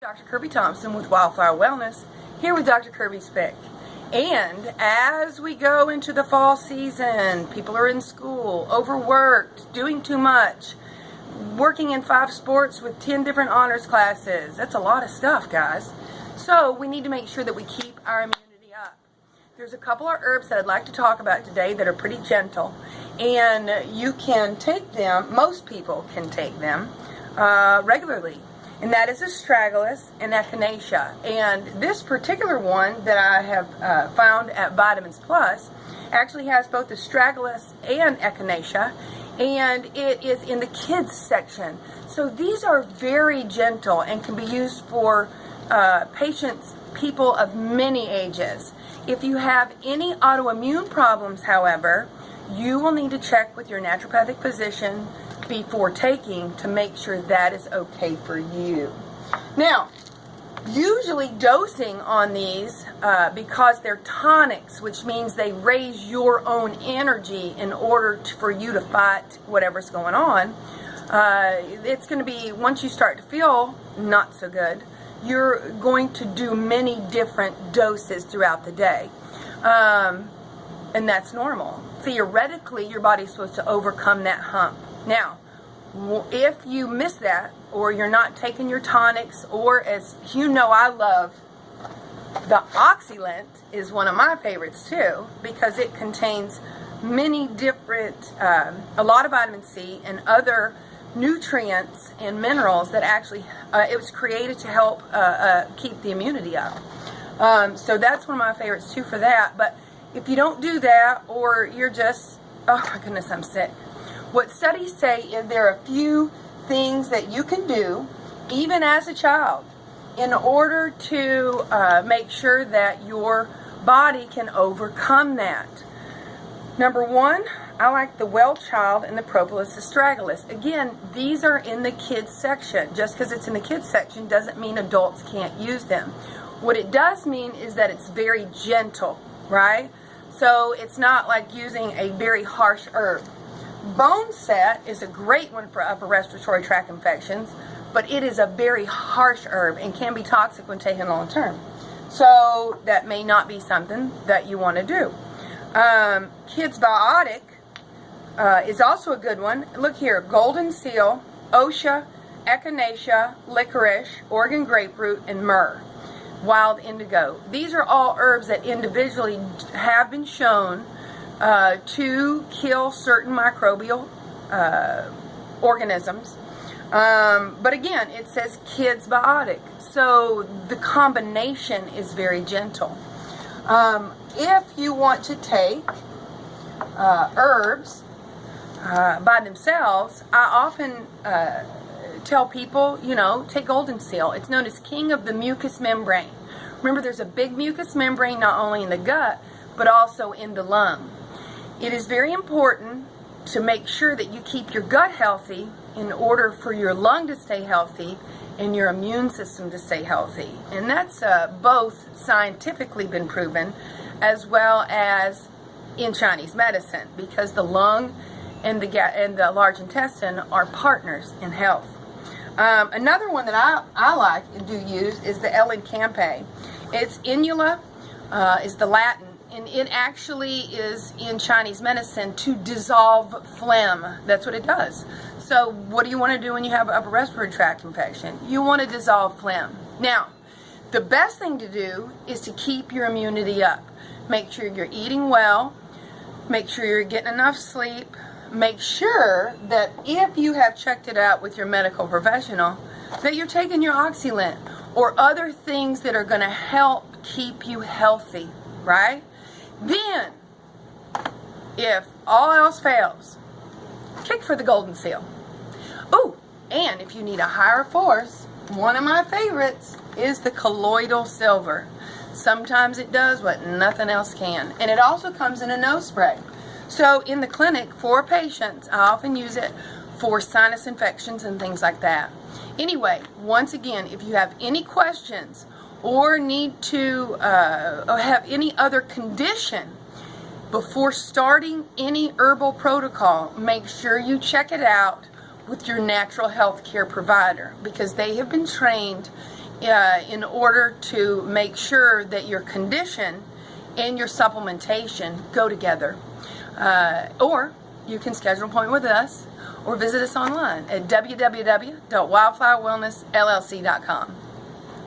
Dr. Kirby Thompson with Wildflower Wellness, here with Dr. Kirby Speck. And as we go into the fall season, people are in school, overworked, doing too much, working in 5 sports with 10 different honors classes. That's a lot of stuff, guys. So we need to make sure that we keep our immunity up. There's a couple of herbs that I'd like to talk about today that are pretty gentle, and you can take them, most people can take them regularly. And that is astragalus and echinacea. And this particular one that I have found at Vitamins Plus actually has both astragalus and echinacea, and it is in the kids section. So these are very gentle and can be used for people of many ages. If you have any autoimmune problems, however, you will need to check with your naturopathic physician before taking to make sure that is okay for you. Now, usually dosing on these, because they're tonics, which means they raise your own energy in order for you to fight whatever's going on, it's going to be, once you start to feel not so good, you're going to do many different doses throughout the day. And that's normal. Theoretically, your body's supposed to overcome that hump. Now, if you miss that, or you're not taking your tonics, or as you know, I love the oxylent is one of my favorites too, because it contains many different, a lot of vitamin C and other nutrients and minerals that actually, it was created to help keep the immunity up. So that's one of my favorites too for that. But if you don't do that, or you're just, oh my goodness, I'm sick. What studies say is there are a few things that you can do, even as a child, in order to make sure that your body can overcome that. Number one, I like the Well Child and the Propolis astragalus. Again, these are in the kids section. Just because it's in the kids section doesn't mean adults can't use them. What it does mean is that it's very gentle, right? So it's not like using a very harsh herb. Bone set is a great one for upper respiratory tract infections, but it is a very harsh herb and can be toxic when taken long term. So that may not be something that you want to do. Kids Biotic is also a good one. Look here, golden seal, osha, echinacea, licorice, Oregon grapefruit, and myrrh. Wild indigo. These are all herbs that individually have been shown to kill certain microbial organisms. But again, it says kids biotic. So the combination is very gentle. If you want to take herbs by themselves, I often tell people, take golden seal. It's known as king of the mucous membrane. Remember, there's a big mucous membrane not only in the gut, but also in the lung. It is very important to make sure that you keep your gut healthy in order for your lung to stay healthy and your immune system to stay healthy. And that's both scientifically been proven as well as in Chinese medicine, because the lung and the large intestine are partners in health. Another one that I like and do use is the Ellen Campe. It's inula, is the Latin, and it actually is in Chinese medicine to dissolve phlegm. That's what it does. So what do you want to do when you have an upper respiratory tract infection? You want to dissolve phlegm. Now, the best thing to do is to keep your immunity up. Make sure you're eating well. Make sure you're getting enough sleep. Make sure that if you have checked it out with your medical professional, that you're taking your oxylent or other things that are going to help keep you healthy, right? Then, if all else fails, kick for the golden seal. Oh, and if you need a higher force, one of my favorites is the colloidal silver. Sometimes it does what nothing else can. And it also comes in a nose spray. So in the clinic for patients, I often use it for sinus infections and things like that. Anyway, once again, if you have any questions or need to or have any other condition, before starting any herbal protocol, make sure you check it out with your natural health care provider, because they have been trained in order to make sure that your condition and your supplementation go together. Or you can schedule an appointment with us or visit us online at www.wildflowernessllc.com.